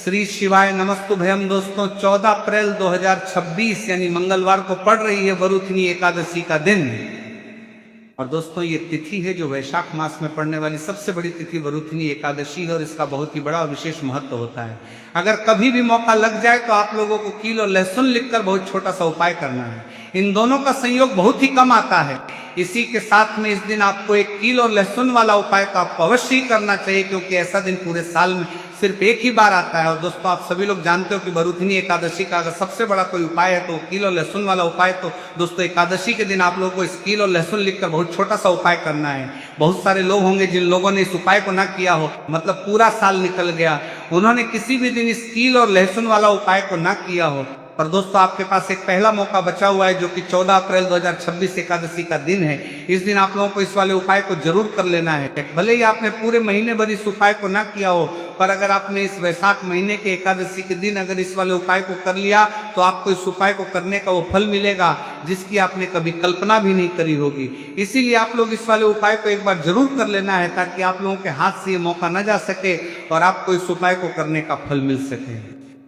श्री शिवाय नमस्तुभयम। दोस्तों 14 अप्रैल 2026 यानी मंगलवार को पड़ रही है वरुथिनी एकादशी का दिन। और दोस्तों ये तिथि है जो वैशाख मास में पड़ने वाली सबसे बड़ी तिथि वरुथिनी एकादशी है और इसका बहुत ही बड़ा और विशेष महत्व होता है। अगर कभी भी मौका लग जाए तो आप लोगों को कील और लहसुन लिखकर बहुत छोटा सा उपाय करना है। इन दोनों का संयोग बहुत ही कम आता है। इसी के साथ में इस दिन आपको एक कील और लहसुन वाला उपाय तो आपको अवश्य ही करना चाहिए, क्योंकि ऐसा दिन पूरे साल में सिर्फ एक ही बार आता है। और दोस्तों आप सभी लोग जानते हो कि वरुथिनी एकादशी का अगर सबसे बड़ा कोई उपाय है तो कील और लहसुन वाला उपाय। तो दोस्तों एकादशी के दिन आप लोगों को इस कील और लहसुन लिखकर बहुत छोटा सा उपाय करना है। बहुत सारे लोग होंगे जिन लोगों ने इस उपाय को ना किया हो, मतलब पूरा साल निकल गया, उन्होंने किसी भी दिन इस कील और लहसुन वाला उपाय को ना किया हो। पर दोस्तों आपके पास एक पहला मौका बचा हुआ है जो कि 14 अप्रैल 2026 एकादशी का दिन है। इस दिन आप लोगों को इस वाले उपाय को जरूर कर लेना है। भले ही आपने पूरे महीने भर इस उपाय को ना किया हो, पर अगर आपने इस वैशाख महीने के एकादशी के दिन अगर इस वाले उपाय को कर लिया तो आपको इस उपाय को करने का वो फल मिलेगा जिसकी आपने कभी कल्पना भी नहीं करी होगी। इसीलिए आप लोग इस वाले उपाय को एक बार जरूर कर लेना है, ताकि आप लोगों के हाथ से ये मौका न जा सके और आपको इस उपाय को करने का फल मिल सके।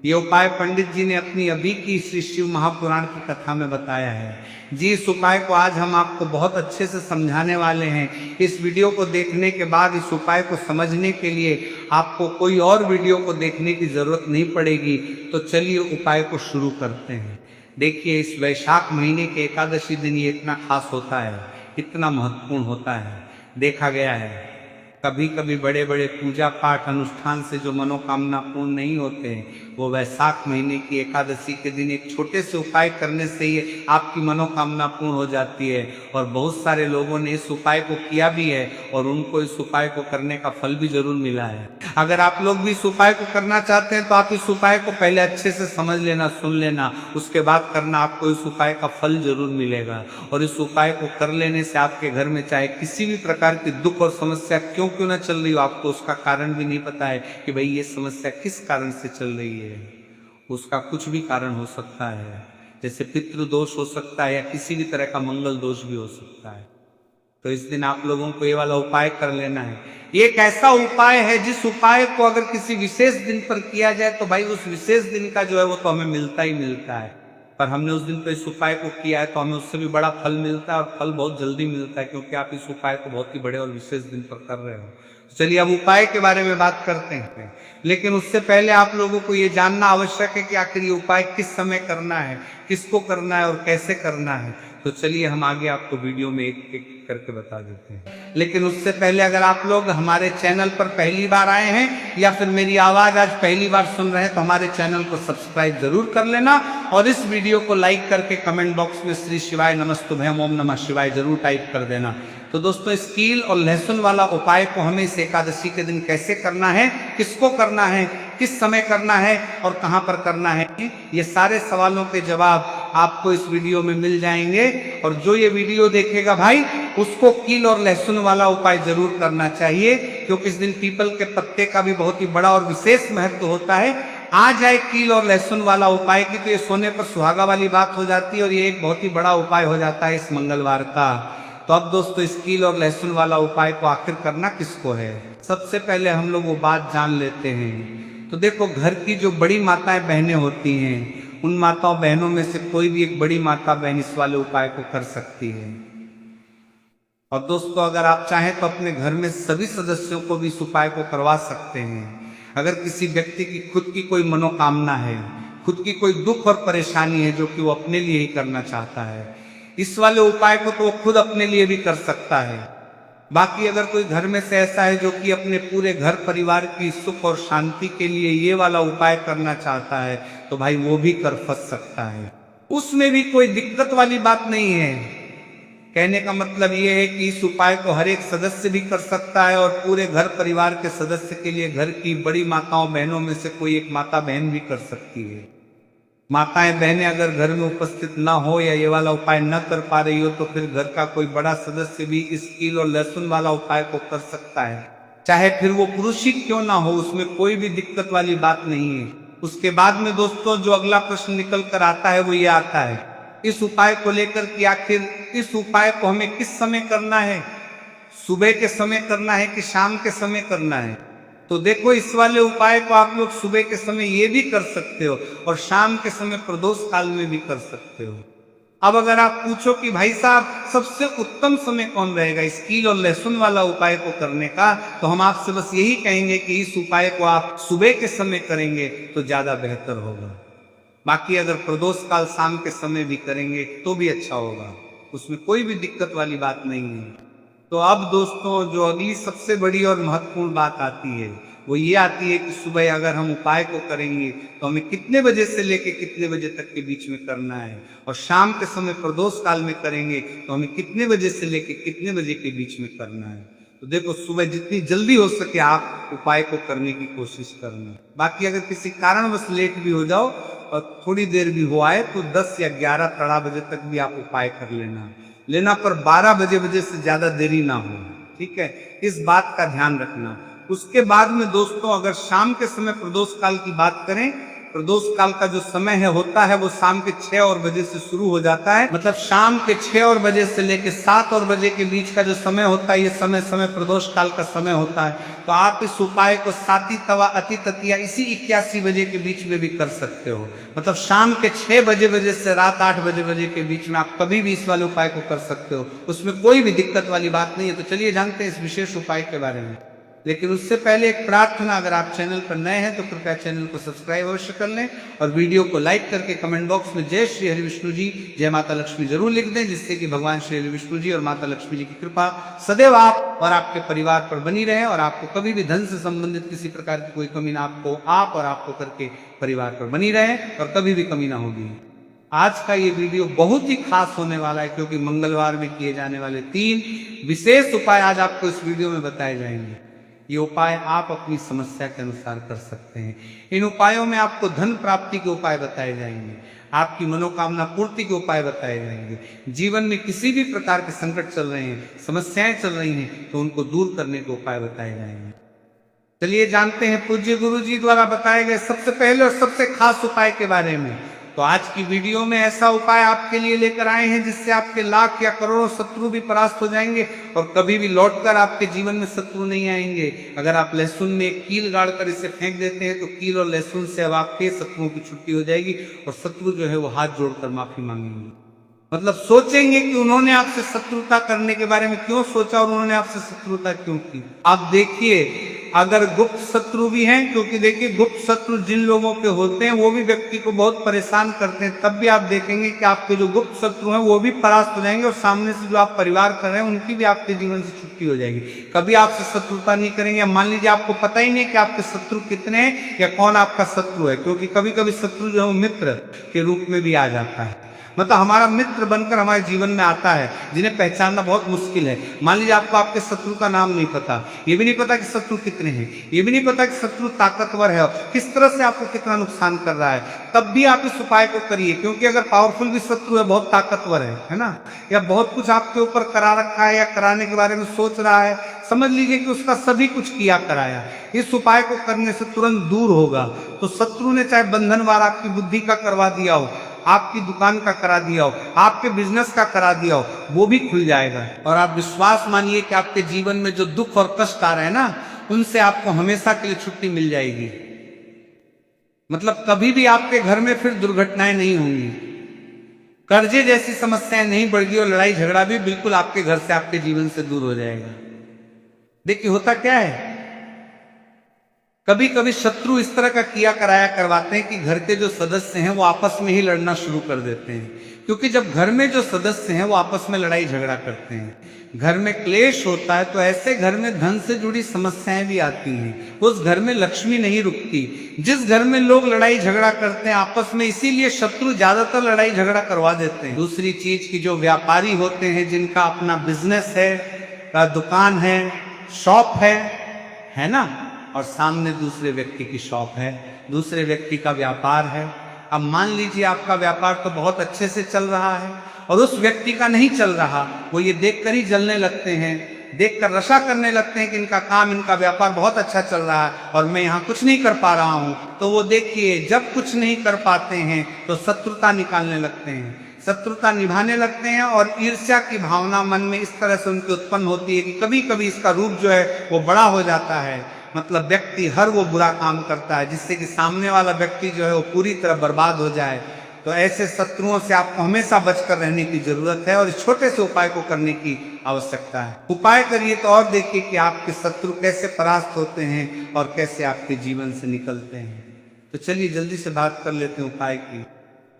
ये उपाय पंडित जी ने अपनी अभी की श्री शिव महापुराण की कथा में बताया है। जी इस उपाय को आज हम आपको बहुत अच्छे से समझाने वाले हैं। इस वीडियो को देखने के बाद इस उपाय को समझने के लिए आपको कोई और वीडियो को देखने की जरूरत नहीं पड़ेगी। तो चलिए उपाय को शुरू करते हैं। देखिए इस वैशाख महीने के एकादशी दिन ये इतना खास होता है, इतना महत्वपूर्ण होता है। देखा गया है कभी कभी बड़े बड़े पूजा पाठ अनुष्ठान से जो मनोकामना पूर्ण नहीं होते, वो वैशाख महीने की एकादशी के दिन एक छोटे से उपाय करने से ही आपकी मनोकामना पूर्ण हो जाती है। और बहुत सारे लोगों ने इस उपाय को किया भी है और उनको इस उपाय को करने का फल भी जरूर मिला है। अगर आप लोग भी इस उपाय को करना चाहते हैं तो आप इस उपाय को पहले अच्छे से समझ लेना, सुन लेना, उसके बाद करना, आपको इस उपाय का फल जरूर मिलेगा। और इस उपाय को कर लेने से आपके घर में चाहे किसी भी प्रकार की दुख और समस्या क्यों न चल रही हो, आपको उसका कारण भी नहीं पता है कि भाई ये समस्या किस कारण से चल रही है, उसका कुछ भी कारण हो सकता है। जैसे पितृदोष हो सकता है या किसी भी तरह का मंगल दोष भी हो सकता है। तो इस दिन आप लोगों को ये वाला उपाय कर लेना है। ये एक ऐसा उपाय है जिस उपाय को अगर किसी विशेष दिन पर किया जाए तो भाई उस विशेष दिन का जो है वो तो हमें मिलता ही मिलता है। पर हमने उस दिन पर इस उपाय को किया है तो हमें उससे भी बड़ा फल मिलता है, और फल बहुत जल्दी मिलता है, क्योंकि आप इस उपाय को बहुत ही बड़े और विशेष दिन पर कर रहे हो। चलिए अब उपाय के बारे में बात करते हैं, लेकिन उससे पहले आप लोगों को ये जानना आवश्यक है कि आखिर ये उपाय किस समय करना है, किसको करना है और कैसे करना है। तो चलिए हम आगे आपको वीडियो में एक एक करके बता देते हैं। लेकिन उससे पहले अगर आप लोग हमारे चैनल पर पहली बार आए हैं या फिर मेरी आवाज़ आज पहली बार सुन रहे हैं तो हमारे चैनल को सब्सक्राइब जरूर कर लेना और इस वीडियो को लाइक करके कमेंट बॉक्स में श्री शिवाय नमस्तुभयम ओम नमः शिवाय जरूर टाइप कर देना। तो दोस्तों इस कील और लहसुन वाला उपाय को हमें इस एकादशी के दिन कैसे करना है, किसको करना है, किस समय करना है और कहां पर करना है, ये सारे सवालों के जवाब आपको इस वीडियो में मिल जाएंगे। और जो ये वीडियो देखेगा भाई उसको कील और लहसुन वाला उपाय जरूर करना चाहिए, क्योंकि इस दिन पीपल के पत्ते का भी बहुत ही बड़ा और विशेष महत्व होता है। आ जाए कील और लहसुन वाला उपाय की तो ये सोने पर सुहागा वाली बात हो जाती है और ये एक बहुत ही बड़ा उपाय हो जाता है इस मंगलवार का। तो अब दोस्तों इस कील और लहसुन वाला उपाय को आखिर करना किसको है, सबसे पहले हम लोग वो बात जान लेते हैं। तो देखो घर की जो बड़ी माताएं बहनें होती हैं, उन माताओं बहनों में से कोई भी एक बड़ी माता बहन इस वाले उपाय को कर सकती है। और दोस्तों अगर आप चाहें तो अपने घर में सभी सदस्यों को भी इस उपाय को करवा सकते हैं। अगर किसी व्यक्ति की खुद की कोई मनोकामना है, खुद की कोई दुख और परेशानी है जो कि वो अपने लिए ही करना चाहता है, इस वाले उपाय को तो वो खुद अपने लिए भी कर सकता है। बाकी अगर कोई घर में से ऐसा है जो कि अपने पूरे घर परिवार की सुख और शांति के लिए ये वाला उपाय करना चाहता है तो भाई वो भी कर फंस सकता है, उसमें भी कोई दिक्कत वाली बात नहीं है। कहने का मतलब ये है कि इस उपाय को हर एक सदस्य भी कर सकता है और पूरे घर परिवार के सदस्य के लिए घर की बड़ी माताओं बहनों में से कोई एक माता बहन भी कर सकती है। माताएं बहनें अगर घर में उपस्थित ना हो या ये वाला उपाय न कर पा रही हो तो फिर घर का कोई बड़ा सदस्य भी इस कील और लहसुन वाला उपाय को कर सकता है, चाहे फिर वो पुरुष ही क्यों ना हो, उसमें कोई भी दिक्कत वाली बात नहीं है। उसके बाद में दोस्तों जो अगला प्रश्न निकल कर आता है वो ये आता है इस उपाय को लेकर कि आखिर इस उपाय को हमें किस समय करना है, सुबह के समय करना है कि शाम के समय करना है। तो देखो, इस वाले उपाय को आप लोग सुबह के समय ये भी कर सकते हो और शाम के समय प्रदोष काल में भी कर सकते हो। अब अगर आप पूछो कि भाई साहब सबसे उत्तम समय कौन रहेगा इस कील और लहसुन वाला उपाय को करने का, तो हम आपसे बस यही कहेंगे कि इस उपाय को आप सुबह के समय करेंगे तो ज्यादा बेहतर होगा। बाकी अगर प्रदोष काल शाम के समय भी करेंगे तो भी अच्छा होगा, उसमें कोई भी दिक्कत वाली बात नहीं है। तो अब दोस्तों, जो अगली सबसे बड़ी और महत्वपूर्ण बात आती है वो ये आती है कि सुबह अगर हम उपाय को करेंगे तो हमें कितने बजे से लेकर कितने बजे तक के बीच में करना है, और शाम के समय प्रदोष काल में करेंगे तो हमें कितने बजे से लेकर कितने बजे के बीच में करना है। तो देखो, सुबह जितनी जल्दी हो सके आप उपाय को करने की कोशिश करना। बाकी अगर किसी कारणवश लेट भी हो जाओ और थोड़ी देर भी हो आए तो 10 या 11 तड़ा बजे तक भी आप उपाय कर लेना पर 12 बजे से ज्यादा देरी ना हो, ठीक है, इस बात का ध्यान रखना। उसके बाद में दोस्तों, अगर शाम के समय प्रदोष काल की बात करें, प्रदोष काल का जो समय है होता है वो शाम के 6 और बजे से शुरू हो जाता है। मतलब शाम के 6 और बजे से लेकर 7 और बजे के बीच का जो समय होता है, ये समय प्रदोष काल का समय होता है। तो आप इस उपाय को साती तवा अति ततिया इसी 81 बजे के बीच में भी कर सकते हो। मतलब शाम के 6 बजे से रात 8 बजे के बीच में आप कभी भी इस वाले उपाय को कर सकते हो, उसमें कोई भी दिक्कत वाली बात नहीं है। तो चलिए जानते हैं इस विशेष उपाय के बारे में। लेकिन उससे पहले एक प्रार्थना, अगर आप चैनल पर नए हैं तो कृपया चैनल को सब्सक्राइब अवश्य कर लें और वीडियो को लाइक करके कमेंट बॉक्स में जय श्री हरि विष्णु जी, जय माता लक्ष्मी जरूर लिख दें, जिससे कि भगवान श्री हरि विष्णु जी और माता लक्ष्मी जी की कृपा सदैव आप और आपके परिवार पर बनी रहे और आपको कभी भी धन से संबंधित किसी प्रकार की कोई कमी ना आप और आपको करके परिवार पर बनी रहे और कभी भी कमी ना होगी। आज का ये वीडियो बहुत ही खास होने वाला है, क्योंकि मंगलवार में किए जाने वाले 3 विशेष उपाय आज आपको इस वीडियो में बताए जाएंगे। ये उपाय आप अपनी समस्या के अनुसार कर सकते हैं। इन उपायों में आपको धन प्राप्ति के उपाय बताए जाएंगे, आपकी मनोकामना पूर्ति के उपाय बताए जाएंगे। जीवन में किसी भी प्रकार के संकट चल रहे हैं, समस्याएं चल रही हैं, तो उनको दूर करने के उपाय बताए जाएंगे। चलिए जानते हैं पूज्य गुरु जी द्वारा बताए गए सबसे पहले और सबसे खास उपाय के बारे में। तो आज की वीडियो में ऐसा उपाय आपके लिए लेकर आए हैं जिससे आपके लाख या करोड़ों शत्रु भी परास्त हो जाएंगे और कभी भी लौटकर आपके जीवन में शत्रु नहीं आएंगे। अगर आप लहसुन में एक कील गाड़कर इसे फेंक देते हैं तो कील और लहसुन से अब आपके शत्रुओं की छुट्टी हो जाएगी और शत्रु जो है वो हाथ जोड़कर माफी मांगेंगे। मतलब सोचेंगे कि उन्होंने आपसे शत्रुता करने के बारे में क्यों सोचा और उन्होंने आपसे शत्रुता क्यों की। आप देखिए, अगर गुप्त शत्रु भी हैं, क्योंकि देखिए गुप्त शत्रु जिन लोगों के होते हैं वो भी व्यक्ति को बहुत परेशान करते हैं, तब भी आप देखेंगे कि आपके जो गुप्त शत्रु हैं वो भी परास्त हो जाएंगे और सामने से जो आप परिवार कर रहे हैं उनकी भी आपके जीवन से छुट्टी हो जाएगी। कभी आपसे शत्रुता नहीं करेंगे। मान लीजिए आपको पता ही नहीं कि आपके शत्रु कितने हैं या कौन आपका शत्रु है, क्योंकि कभी कभी शत्रु जो है मित्र के रूप में भी आ जाता है। मतलब हमारा मित्र बनकर हमारे जीवन में आता है, जिन्हें पहचानना बहुत मुश्किल है। मान लीजिए आपको आपके शत्रु का नाम नहीं पता, ये भी नहीं पता कि शत्रु कितने हैं, ये भी नहीं पता कि शत्रु ताकतवर है और किस तरह से आपको कितना नुकसान कर रहा है, तब भी आप इस उपाय को करिए। क्योंकि अगर पावरफुल भी शत्रु है, बहुत ताकतवर है ना, या बहुत कुछ आपके ऊपर करा रखा है या कराने के बारे में सोच रहा है, समझ लीजिए कि उसका सभी कुछ किया कराया, इस उपाय को करने से तुरंत दूर होगा। तो शत्रु ने चाहे बंधनवार आपकी बुद्धि का करवा दिया हो, आपकी दुकान का करा दिया हो, आपके बिजनेस का करा दिया हो, वो भी खुल जाएगा। और आप विश्वास मानिए कि आपके जीवन में जो दुख और कष्ट आ रहे हैं ना, उनसे आपको हमेशा के लिए छुट्टी मिल जाएगी। मतलब कभी भी आपके घर में फिर दुर्घटनाएं नहीं होंगी, कर्जे जैसी समस्याएं नहीं बढ़ेगी और लड़ाई झगड़ा भी बिल्कुल आपके घर से आपके जीवन से दूर हो जाएगा। देखिए होता क्या है, कभी कभी शत्रु इस तरह का किया कराया करवाते हैं कि घर के जो सदस्य हैं वो आपस में ही लड़ना शुरू कर देते हैं। क्योंकि जब घर में जो सदस्य हैं वो आपस में लड़ाई झगड़ा करते हैं, घर में क्लेश होता है, तो ऐसे घर में धन से जुड़ी समस्याएं भी आती हैं। उस घर में लक्ष्मी नहीं रुकती। जिस घर में लोग लड़ाई झगड़ा करते हैं आपस में, इसीलिए शत्रु ज्यादातर लड़ाई झगड़ा करवा देते हैं। दूसरी चीज की जो व्यापारी होते हैं, जिनका अपना बिजनेस है, दुकान है, शॉप है ना, और सामने दूसरे व्यक्ति की शॉप है, दूसरे व्यक्ति का व्यापार है। अब मान लीजिए आपका व्यापार तो बहुत अच्छे से चल रहा है और उस व्यक्ति का नहीं चल रहा, वो ये देखकर ही जलने लगते हैं, देखकर रशा करने लगते हैं कि इनका काम, इनका व्यापार बहुत अच्छा चल रहा है और मैं यहाँ कुछ नहीं कर पा रहा हूँ। तो वो देखिए, जब कुछ नहीं कर पाते हैं तो शत्रुता निकालने लगते हैं, शत्रुता निभाने लगते हैं और ईर्ष्या की भावना मन में इस तरह से उनकी उत्पन्न होती है कि कभी कभी इसका रूप जो है वो बड़ा हो जाता है मतलब व्यक्ति हर वो बुरा काम करता है जिससे कि सामने वाला व्यक्ति जो है वो पूरी तरह बर्बाद हो जाए। तो ऐसे शत्रुओं से आपको हमेशा बचकर रहने की जरूरत है और इस छोटे से उपाय को करने की आवश्यकता है। उपाय करिए तो और देखिए कि आपके शत्रु कैसे परास्त होते हैं और कैसे आपके जीवन से निकलते हैं। तो चलिए जल्दी से बात कर लेते हैं उपाय की।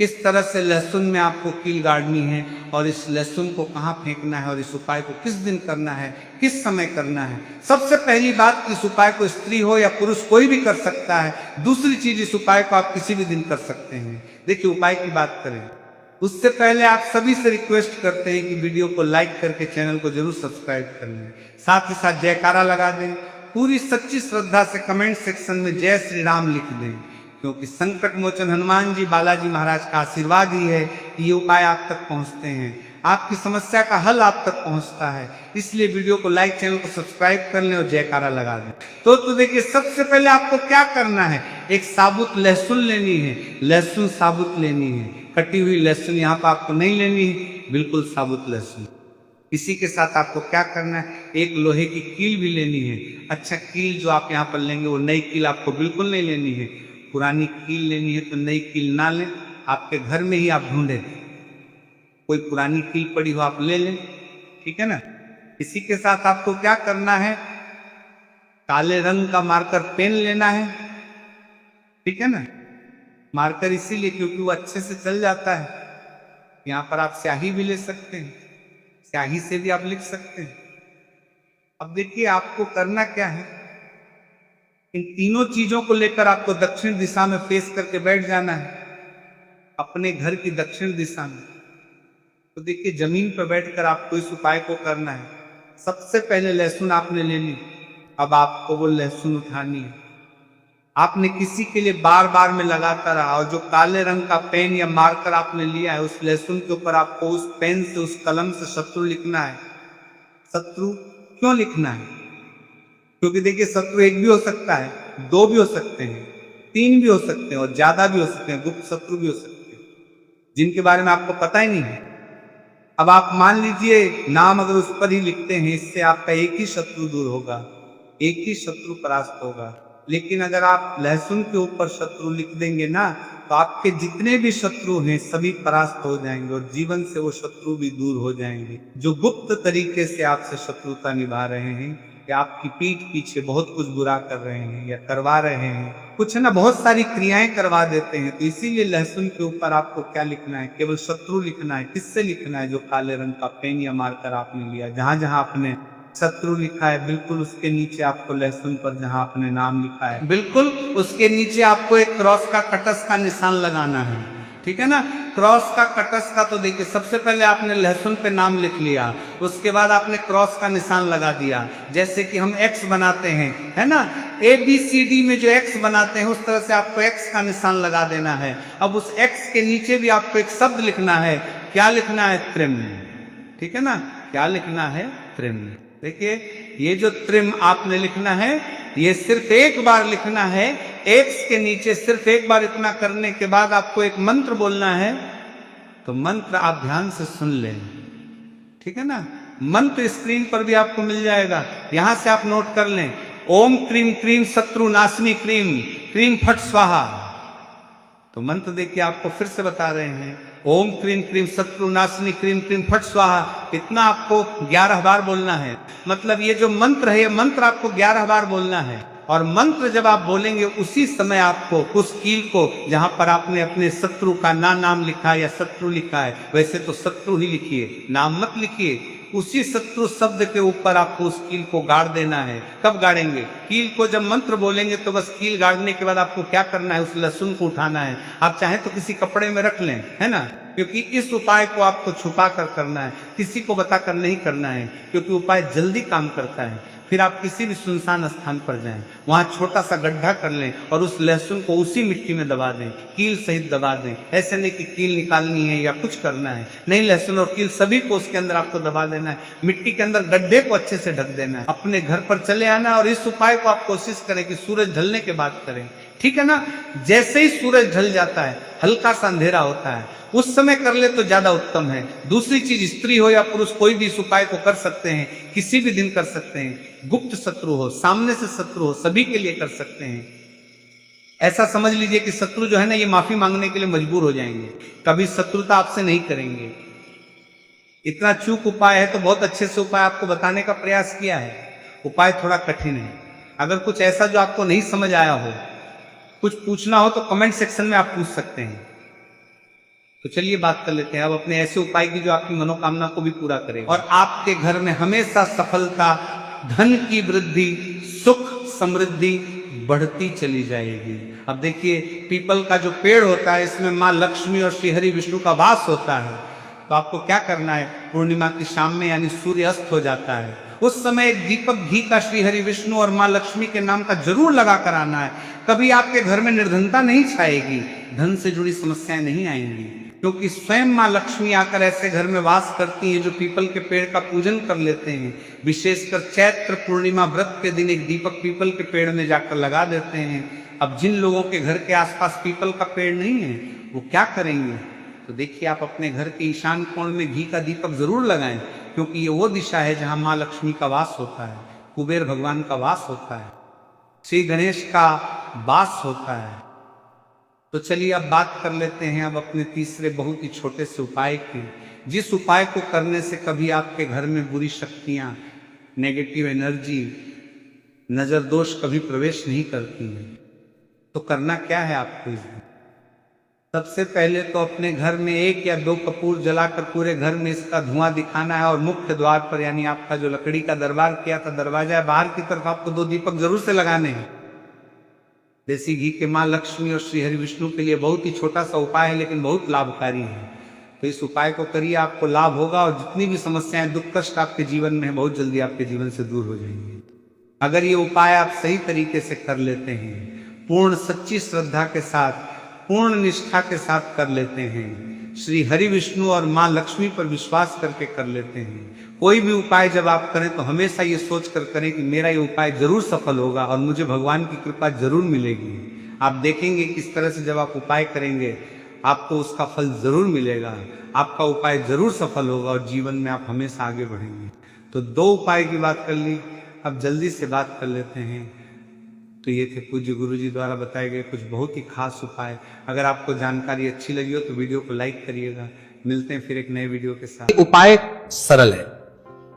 किस तरह से लहसुन में आपको कील गाड़नी है और इस लहसुन को कहाँ फेंकना है और इस उपाय को किस दिन करना है, किस समय करना है। सबसे पहली बात, इस उपाय को स्त्री हो या पुरुष कोई भी कर सकता है। दूसरी चीज, इस उपाय को आप किसी भी दिन कर सकते हैं। देखिए उपाय की बात करें उससे पहले आप सभी से रिक्वेस्ट करते हैं कि वीडियो को लाइक करके चैनल को जरूर सब्सक्राइब कर लें, साथ ही साथ जयकारा लगा दें। पूरी सच्ची श्रद्धा से कमेंट सेक्शन में जय श्री राम लिख दें, क्योंकि संकट मोचन हनुमान जी बालाजी महाराज का आशीर्वाद ही है कि ये उपाय आप तक पहुंचते हैं, आपकी समस्या का हल आप तक पहुंचता है। इसलिए वीडियो को लाइक, चैनल को सब्सक्राइब कर लें और जयकारा लगा दें। तो देखिए सबसे पहले आपको क्या करना है, एक साबुत लहसुन लेनी है। लहसुन साबुत लेनी है, कटी हुई लहसुन यहाँ पर आपको नहीं लेनी है, बिल्कुल साबुत लहसुन। इसी के साथ आपको क्या करना है, एक लोहे की कील भी लेनी है। अच्छा, कील जो आप यहाँ पर लेंगे वो नई कील आपको बिल्कुल नहीं लेनी है, पुरानी कील लेनी है। तो नई कील ना लें, आपके घर में ही आप ढूंढें, कोई पुरानी कील पड़ी हो आप ले लें, ठीक है ना। इसी के साथ आपको क्या करना है, काले रंग का मार्कर पेन लेना है, ठीक है ना। मार्कर इसीलिए क्योंकि वो अच्छे से चल जाता है। यहाँ पर आप स्याही भी ले सकते हैं, स्याही से भी आप लिख सकते हैं। अब देखिए आपको करना क्या है, इन तीनों चीजों को लेकर आपको दक्षिण दिशा में फेस करके बैठ जाना है, अपने घर की दक्षिण दिशा में। तो देखिए जमीन पर बैठकर आपको इस उपाय को करना है। सबसे पहले लहसुन आपने ले ली, अब आपको वो लहसुन उठानी है। आपने किसी के लिए बार बार में लगाता रहा, और जो काले रंग का पेन या मार्कर आपने लिया है उस लहसुन के ऊपर आपको उस पेन से, उस कलम से शत्रु लिखना है। शत्रु क्यों लिखना है, क्योंकि देखिए शत्रु एक भी हो सकता है, दो भी हो सकते हैं, तीन भी हो सकते हैं और ज्यादा भी हो सकते हैं, गुप्त शत्रु भी हो सकते हैं जिनके बारे में आपको पता ही नहीं है। अब आप मान लीजिए नाम अगर उस पर ही लिखते हैं, इससे आपका एक ही शत्रु दूर होगा, एक ही शत्रु परास्त होगा। लेकिन अगर आप लहसुन के ऊपर शत्रु लिख देंगे ना, तो आपके जितने भी शत्रु हैं सभी परास्त हो जाएंगे और जीवन से वो शत्रु भी दूर हो जाएंगे जो गुप्त तरीके से आपसे शत्रुता निभा रहे हैं या आपकी पीठ पीछे बहुत कुछ बुरा कर रहे हैं या करवा रहे हैं, कुछ है ना, बहुत सारी क्रियाएं करवा देते हैं। तो इसीलिए लहसुन के ऊपर आपको क्या लिखना है, केवल शत्रु लिखना है। किससे लिखना है, जो काले रंग का पेन या मार्कर आपने लिया, जहां जहां आपने शत्रु लिखा है बिल्कुल उसके नीचे आपको लहसुन पर जहां आपने नाम लिखा है बिल्कुल उसके नीचे आपको एक क्रॉस का कटस का निशान लगाना है, ठीक है ना। क्रॉस का कटस का तो देखिए सबसे पहले आपने लहसुन पे नाम लिख लिया, उसके बाद आपने क्रॉस का निशान लगा दिया, जैसे कि हम एक्स बनाते हैं, है ना, ABCD में जो एक्स बनाते हैं उस तरह से आपको एक्स का निशान लगा देना है। अब उस एक्स के नीचे भी आपको एक शब्द लिखना है, क्या लिखना है, त्रिम, ठीक है ना, क्या लिखना है, त्रिम। देखिए ये जो त्रिम आपने लिखना है ये सिर्फ एक बार लिखना है, एक्स के नीचे सिर्फ एक बार इतना करने के बाद आपको एक मंत्र बोलना है। तो मंत्र आप ध्यान से सुन लें, ठीक है ना। मंत्र स्क्रीन पर भी आपको मिल जाएगा, यहां से आप नोट कर लें। ओम क्रीम क्रीम शत्रु नाशनी क्रीम क्रीम फट स्वाहा। तो मंत्र देखिए आपको फिर से बता रहे हैं, ओम क्रीम क्रीम शत्रु नाशनी क्रीम क्रीम फट स्वाहा। इतना आपको 11 बार बोलना है। मतलब ये जो मंत्र है ये मंत्र आपको 11 बार बोलना है। और मंत्र जब आप बोलेंगे उसी समय आपको उस कील को, जहां पर आपने अपने शत्रु का नाम लिखा है या शत्रु लिखा है, वैसे तो शत्रु ही लिखिए, नाम मत लिखिए, उसी शत्रु शब्द के ऊपर आपको उस कील को गाड़ देना है। कब गाड़ेंगे, कील को जब मंत्र बोलेंगे तो बस कील गाड़ने के बाद आपको क्या करना है, उस लहसुन को उठाना है। आप चाहें तो किसी कपड़े में रख लें, है ना, क्योंकि इस उपाय को आपको छुपा कर करना है, किसी को बताकर नहीं करना है, क्योंकि उपाय जल्दी काम करता है। फिर आप किसी भी सुनसान स्थान पर जाएं, वहां छोटा सा गड्ढा कर लें और उस लहसुन को उसी मिट्टी में दबा दें, कील सहित दबा दें। ऐसे नहीं कि कील निकालनी है या कुछ करना है, नहीं, लहसुन और कील सभी को उसके अंदर आपको दबा देना है। मिट्टी के अंदर गड्ढे को अच्छे से ढक देना है। अपने घर पर चले आना और इस उपाय को आप कोशिश करें कि सूरज ढलने के बाद करें, ठीक है ना। जैसे ही सूरज ढल जाता है, हल्का सा अंधेरा होता है, उस समय कर ले तो ज्यादा उत्तम है। दूसरी चीज, स्त्री हो या पुरुष, कोई भी इस उपाय को कर सकते हैं, किसी भी दिन कर सकते हैं। गुप्त शत्रु हो, सामने से शत्रु हो, सभी के लिए कर सकते हैं। ऐसा समझ लीजिए कि शत्रु जो है ना, ये माफी मांगने के लिए मजबूर हो जाएंगे, कभी शत्रुता आपसे नहीं करेंगे। इतना चूक उपाय है तो बहुत अच्छे से उपाय आपको बताने का प्रयास किया है। उपाय थोड़ा कठिन है। अगर कुछ ऐसा जो आपको नहीं समझ आया हो, कुछ पूछना हो तो कमेंट सेक्शन में आप पूछ सकते हैं। तो चलिए बात कर लेते हैं अब अपने ऐसे उपाय की जो आपकी मनोकामना को भी पूरा करे और आपके घर में हमेशा सफलता, धन की वृद्धि, सुख समृद्धि बढ़ती चली जाएगी। अब देखिए, पीपल का जो पेड़ होता है, इसमें माँ लक्ष्मी और श्री हरि विष्णु का वास होता है। तो आपको क्या करना है, पूर्णिमा की शाम में यानी सूर्य अस्त हो जाता है, उस समय एक दीपक घी का श्री हरि विष्णु और माँ लक्ष्मी के नाम का जरूर लगा कर आना है। कभी आपके घर में निर्धनता नहीं छाएगी, धन से जुड़ी समस्याएं नहीं आएंगी, क्योंकि स्वयं माँ लक्ष्मी आकर ऐसे घर में वास करती हैं जो पीपल के पेड़ का पूजन कर लेते हैं। विशेषकर चैत्र पूर्णिमा व्रत के दिन एक दीपक पीपल के पेड़ में जाकर लगा देते हैं। अब जिन लोगों के घर के आसपास पीपल का पेड़ नहीं है, वो क्या करेंगे, तो देखिए आप अपने घर के ईशान कोण में घी का दीपक जरूर लगाएं, क्योंकि ये वो दिशा है जहां माँ लक्ष्मी का वास होता है, कुबेर भगवान का वास होता है, श्री गणेश का वास होता है। तो चलिए अब बात कर लेते हैं अब अपने तीसरे बहुत ही छोटे से उपाय की, जिस उपाय को करने से कभी आपके घर में बुरी शक्तियां, नेगेटिव एनर्जी, नजर दोष कभी प्रवेश नहीं करती हैं। तो करना क्या है आपको इसमें, सबसे पहले तो अपने घर में 1 या 2 कपूर जलाकर पूरे घर में इसका धुआं दिखाना है और मुख्य द्वार पर, यानी आपका जो लकड़ी का दरबार किया था दरवाजा है, बाहर की तरफ आपको 2 दीपक जरूर से लगाने हैं। देसी घी के माँ लक्ष्मी और श्री हरि विष्णु के लिए बहुत ही छोटा सा उपाय है, लेकिन बहुत लाभकारी है। तो इस उपाय को करिए, आपको लाभ होगा और जितनी भी समस्याएं, दुख कष्ट आपके जीवन में है, बहुत जल्दी आपके जीवन से दूर हो जाएंगे। अगर ये उपाय आप सही तरीके से कर लेते हैं, पूर्ण सच्ची श्रद्धा के साथ, पूर्ण निष्ठा के साथ कर लेते हैं, श्री हरि विष्णु और माँ लक्ष्मी पर विश्वास करके कर लेते हैं, कोई भी उपाय जब आप करें तो हमेशा ये सोच कर करें कि मेरा ये उपाय जरूर सफल होगा और मुझे भगवान की कृपा जरूर मिलेगी। आप देखेंगे किस तरह से जब आप उपाय करेंगे आपको उसका फल जरूर मिलेगा, आपका उपाय जरूर सफल होगा और जीवन में आप हमेशा आगे बढ़ेंगे। तो 2 उपाय की बात कर ली, अब जल्दी से बात कर लेते हैं। तो ये थे पूज्य गुरु जी द्वारा बताए गए कुछ बहुत ही खास उपाय। अगर आपको जानकारी अच्छी लगी हो तो वीडियो को लाइक करिएगा। मिलते हैं फिर एक नए वीडियो के साथ। उपाय सरल है।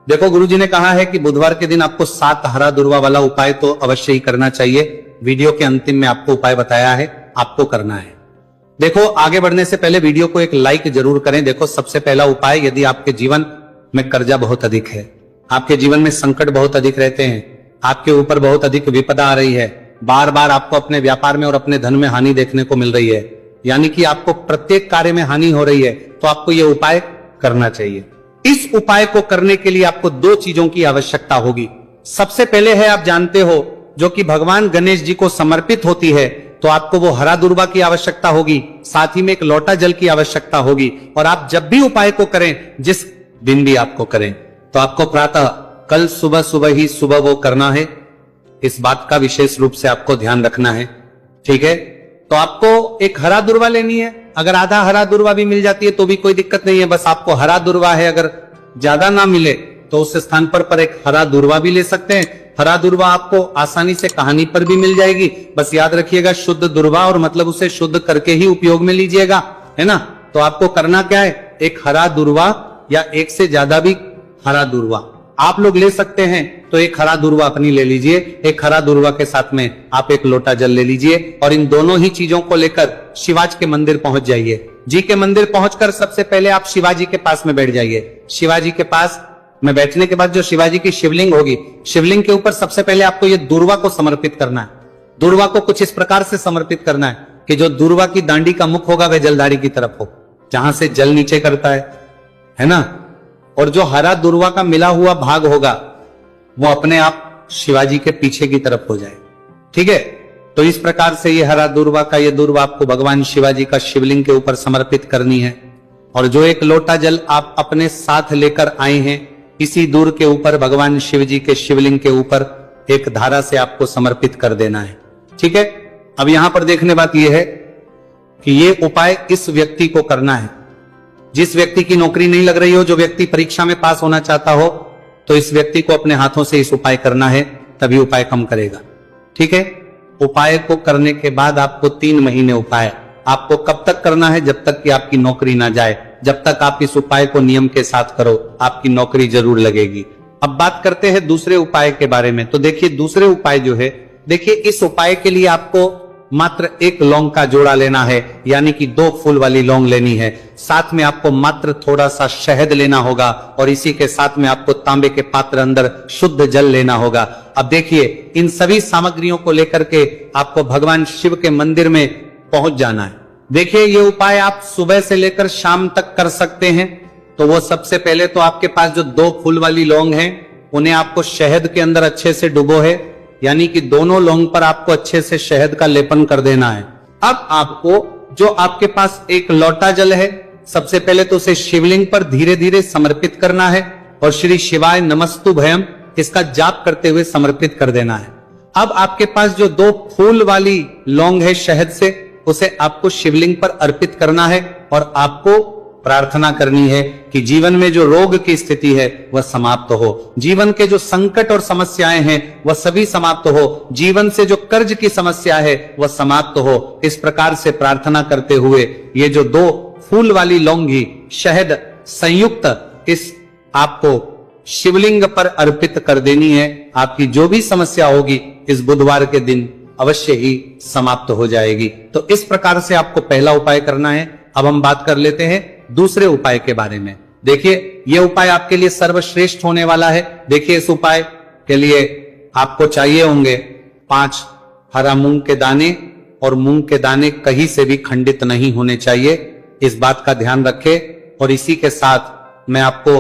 देखो, गुरु जी ने कहा है कि बुधवार के दिन आपको 7 हरा दुर्वा वाला उपाय तो अवश्य ही करना चाहिए। वीडियो के अंतिम में आपको उपाय बताया है, आपको करना है। देखो, आगे बढ़ने से पहले वीडियो को एक लाइक जरूर करें। देखो, सबसे पहला उपाय, यदि आपके जीवन में कर्जा बहुत अधिक है, आपके जीवन में संकट बहुत अधिक रहते हैं, आपके ऊपर बहुत अधिक विपदा आ रही है, बार बार आपको अपने व्यापार में और अपने धन में हानि देखने को मिल रही है, यानी कि आपको प्रत्येक कार्य में हानि हो रही है, तो आपको यह उपाय करना चाहिए। इस उपाय को करने के लिए आपको 2 चीजों की आवश्यकता होगी। सबसे पहले है, आप जानते हो, जो कि भगवान गणेश जी को समर्पित होती है, तो आपको वो हरा दुर्वा की आवश्यकता होगी, साथ ही में एक लोटा जल की आवश्यकता होगी। और आप जब भी उपाय को करें, जिस दिन भी आपको करें, तो आपको प्रातः कल सुबह सुबह ही सुबह वो करना है। इस बात का विशेष रूप से आपको ध्यान रखना है, ठीक है। तो आपको एक हरा दुर्वा लेनी है। अगर आधा हरा दुर्वा भी मिल जाती है तो भी कोई दिक्कत नहीं है, बस आपको हरा दुर्वा है। अगर ज्यादा ना मिले तो उस स्थान पर एक हरा दुर्वा भी ले सकते हैं। हरा दुर्वा आपको आसानी से कहानी पर भी मिल जाएगी। बस याद रखिएगा, शुद्ध दुर्वा, और मतलब उसे शुद्ध करके ही उपयोग में लीजिएगा, है ना। तो आपको करना क्या है, एक हरा दुर्वा या 1 से ज्यादा भी हरा दुर्वा आप लोग ले सकते हैं, तो एक हरा दुर्वा अपनी ले लीजिए। एक हरा दुर्वा के साथ में आप एक लोटा जल ले लीजिए और इन दोनों ही चीजों को लेकर शिवाजी के मंदिर पहुंच जाइए। जी के मंदिर पहुंचकर सबसे पहले आप शिवाजी के पास में बैठ जाइए। शिवाजी के पास में बैठने के बाद जो शिवाजी की शिवलिंग होगी, शिवलिंग के ऊपर सबसे पहले आपको ये दुर्वा को समर्पित करना है। दुर्वा को कुछ इस प्रकार से समर्पित करना है कि जो दुर्वा की दांडी का मुख होगा वह जलधारी की तरफ हो, जहां से जल नीचे करता है ना। और जो हरा दुर्वा का मिला हुआ भाग होगा वो अपने आप शिवाजी के पीछे की तरफ हो जाए, ठीक है। तो इस प्रकार से ये हरा दुर्वा का ये दुर्वा आपको भगवान शिवाजी का शिवलिंग के ऊपर समर्पित करनी है। और जो एक लोटा जल आप अपने साथ लेकर आए हैं, इसी दूर के ऊपर भगवान शिव जी के शिवलिंग के ऊपर एक धारा से आपको समर्पित कर देना है, ठीक है। अब यहां पर देखने बात यह है कि ये उपाय इस व्यक्ति को करना है। जिस व्यक्ति की नौकरी नहीं लग रही हो, जो व्यक्ति परीक्षा में पास होना चाहता हो, तो इस व्यक्ति को अपने हाथों से इस उपाय करना है, तभी उपाय काम करेगा। ठीक है। उपाय को करने के बाद आपको 3 महीने उपाय आपको कब तक करना है? जब तक कि आपकी नौकरी ना जाए। जब तक आप इस उपाय को नियम के साथ करो, आपकी नौकरी जरूर लगेगी। अब बात करते हैं दूसरे उपाय के बारे में। तो देखिए दूसरे उपाय जो है, देखिए इस उपाय के लिए आपको मात्र 1 लौंग का जोड़ा लेना है, यानी कि 2 फूल वाली लौंग लेनी है। साथ में आपको मात्र थोड़ा सा शहद लेना होगा और इसी के साथ में आपको तांबे के पात्र अंदर शुद्ध जल लेना होगा। अब देखिए इन सभी सामग्रियों को लेकर के आपको भगवान शिव के मंदिर में पहुंच जाना है। देखिए ये उपाय आप सुबह से लेकर शाम तक कर सकते हैं। तो वो सबसे पहले तो आपके पास जो 2 फूल वाली लौंग हैं, उन्हें आपको शहद के अंदर अच्छे से डुबो है, यानी कि दोनों लौंग पर आपको अच्छे से शहद का लेपन कर देना है। अब आपको जो आपके पास एक लोटा जल है, सबसे पहले तो उसे शिवलिंग पर धीरे धीरे समर्पित करना है और श्री शिवाय नमस्तुभयम इसका जाप करते हुए समर्पित कर देना है। अब आपके पास जो 2 फूल वाली लौंग है शहद से, उसे आपको शिवलिंग पर अर्पित करना है और आपको प्रार्थना करनी है कि जीवन में जो रोग की स्थिति है वह समाप्त हो, जीवन के जो संकट और समस्याएं हैं वह सभी समाप्त हो, जीवन से जो कर्ज की समस्या है वह समाप्त हो। इस प्रकार से प्रार्थना करते हुए ये जो 2 फूल वाली लौंगी शहद संयुक्त इस आपको शिवलिंग पर अर्पित कर देनी है। आपकी जो भी समस्या होगी इस बुधवार के दिन अवश्य ही समाप्त हो जाएगी। तो इस प्रकार से आपको पहला उपाय करना है। अब हम बात कर लेते हैं दूसरे उपाय के बारे में। देखिए यह उपाय आपके लिए सर्वश्रेष्ठ होने वाला है। देखिए इस उपाय के लिए आपको चाहिए होंगे 5 हरा मूंग के दाने, और मूंग के दाने कहीं से भी खंडित नहीं होने चाहिए, इस बात का ध्यान रखें। और इसी के साथ मैं आपको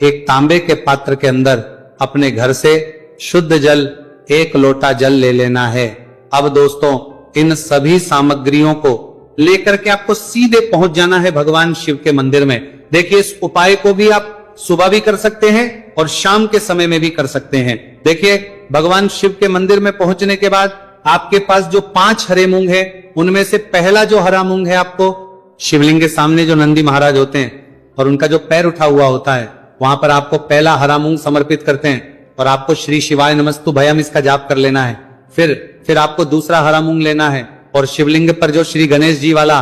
एक तांबे के पात्र के अंदर अपने घर से शुद्ध जल 1 लोटा जल ले लेना है। अब दोस्तों इन सभी सामग्रियों को लेकर के आपको सीधे पहुंच जाना है भगवान शिव के मंदिर में। देखिए इस उपाय को भी आप सुबह भी कर सकते हैं और शाम के समय में भी कर सकते हैं। देखिए भगवान शिव के मंदिर में पहुंचने के बाद आपके पास जो 5 हरे मूंग है, उनमें से पहला जो हरा मूंग है आपको शिवलिंग के सामने जो नंदी महाराज होते हैं और उनका जो पैर उठा हुआ होता है, वहां पर आपको पहला हरा मूंग समर्पित करते हैं और आपको श्री शिवाय नमस्तुभयम इसका जाप कर लेना है। फिर आपको दूसरा हरा मूंग लेना है और शिवलिंग पर जो श्री गणेश जी वाला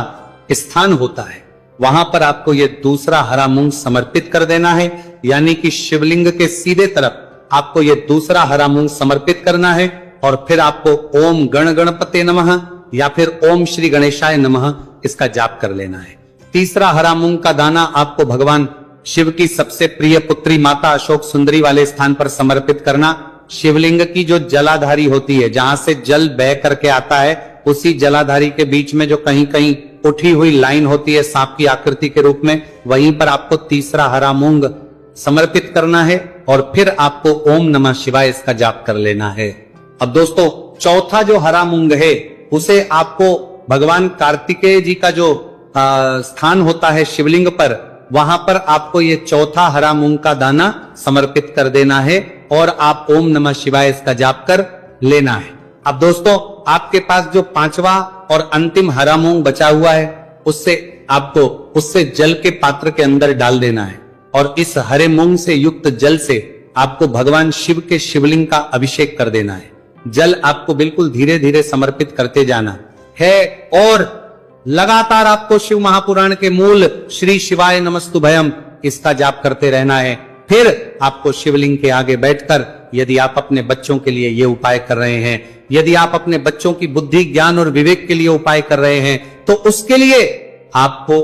स्थान होता है, वहां पर आपको ये दूसरा हरा मूंग समर्पित कर देना है, यानी कि शिवलिंग के सीधे तरफ आपको ये दूसरा हरा मूंग समर्पित करना है। और फिर आपको ओम गण गणपते नमः या फिर ओम श्री गणेशाय नमः इसका जाप कर लेना है। तीसरा हरा मूंग का दाना आपको भगवान शिव की सबसे प्रिय पुत्री माता अशोक सुंदरी वाले स्थान पर समर्पित करना। शिवलिंग की जो जलाधारी होती है, जहां से जल बह करके आता है, उसी जलाधारी के बीच में जो कहीं कहीं उठी हुई लाइन होती है सांप की आकृति के रूप में, वहीं पर आपको तीसरा हरा मूंग समर्पित करना है और फिर आपको ओम नमः शिवाय इसका जाप कर लेना है। अब दोस्तों चौथा जो हरा मूंग है, उसे आपको भगवान कार्तिकेय जी का जो स्थान होता है शिवलिंग पर, वहां पर आपको ये चौथा हरा मूंग का दाना समर्पित कर देना है और आप ओम नमः शिवाय इसका जाप कर लेना है। अब दोस्तों आपके पास जो 5वां और अंतिम हरा मूंग बचा हुआ है, उससे जल के पात्र के अंदर डाल देना है और इस हरे मूंग से युक्त जल से आपको भगवान शिव के शिवलिंग का अभिषेक कर देना है। जल आपको बिल्कुल धीरे धीरे समर्पित करते जाना है और लगातार आपको शिव महापुराण के मूल श्री शिवाय नमस्तुभयम इसका जाप करते रहना है। फिर आपको शिवलिंग के आगे बैठकर, यदि आप अपने बच्चों के लिए ये उपाय कर रहे हैं, यदि आप अपने बच्चों की बुद्धि ज्ञान और विवेक के लिए उपाय कर रहे हैं, तो उसके लिए आपको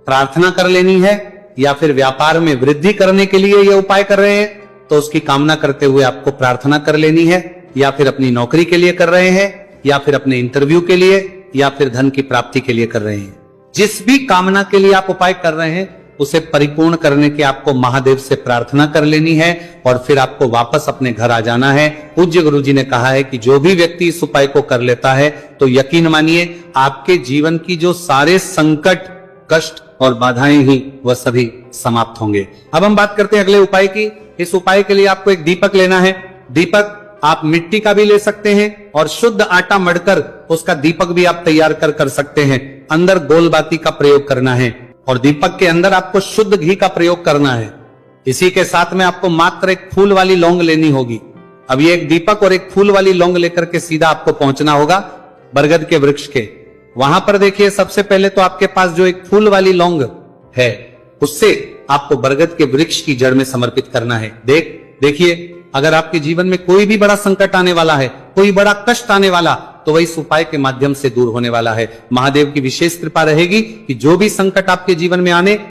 प्रार्थना कर लेनी है, या फिर व्यापार में वृद्धि करने के लिए ये उपाय कर रहे हैं तो उसकी कामना करते हुए आपको प्रार्थना कर लेनी है, या फिर अपनी नौकरी के लिए कर रहे हैं, या फिर अपने इंटरव्यू के लिए, या फिर धन की प्राप्ति के लिए कर रहे हैं। जिस भी कामना के लिए आप उपाय कर रहे हैं उसे परिपूर्ण करने की आपको महादेव से प्रार्थना कर लेनी है और फिर आपको वापस अपने घर आ जाना है। पूज्य गुरु जी ने कहा है कि जो भी व्यक्ति इस उपाय को कर लेता है तो यकीन मानिए आपके जीवन की जो सारे संकट, कष्ट और बाधाएं ही वह सभी समाप्त होंगे। अब हम बात करते हैं अगले उपाय की। इस उपाय के लिए आपको एक दीपक लेना है। दीपक आप मिट्टी का भी ले सकते हैं और शुद्ध आटा मढ़कर उसका दीपक भी आप तैयार कर सकते हैं। अंदर गोलबाती का प्रयोग करना है और दीपक के अंदर आपको शुद्ध घी का प्रयोग करना है। इसी के साथ में आपको मात्र एक फूल वाली लौंग लेनी होगी। अब ये एक दीपक और एक फूल वाली लौंग लेकर के सीधा आपको पहुंचना होगा बरगद के वृक्ष के। वहां पर देखिए, सबसे पहले तो आपके पास जो एक फूल वाली लौंग है उससे आपको बरगद के वृक्ष की जड़ में समर्पित करना है। देखिए, अगर आपके जीवन में कोई भी बड़ा संकट आने वाला है, कोई बड़ा कष्ट आने वाला, तो वही इस उपाय के माध्यम से दूर होने वाला है। महादेव की विशेष कृपा रहेगी कि जो भी संकट आपके जीवन में आने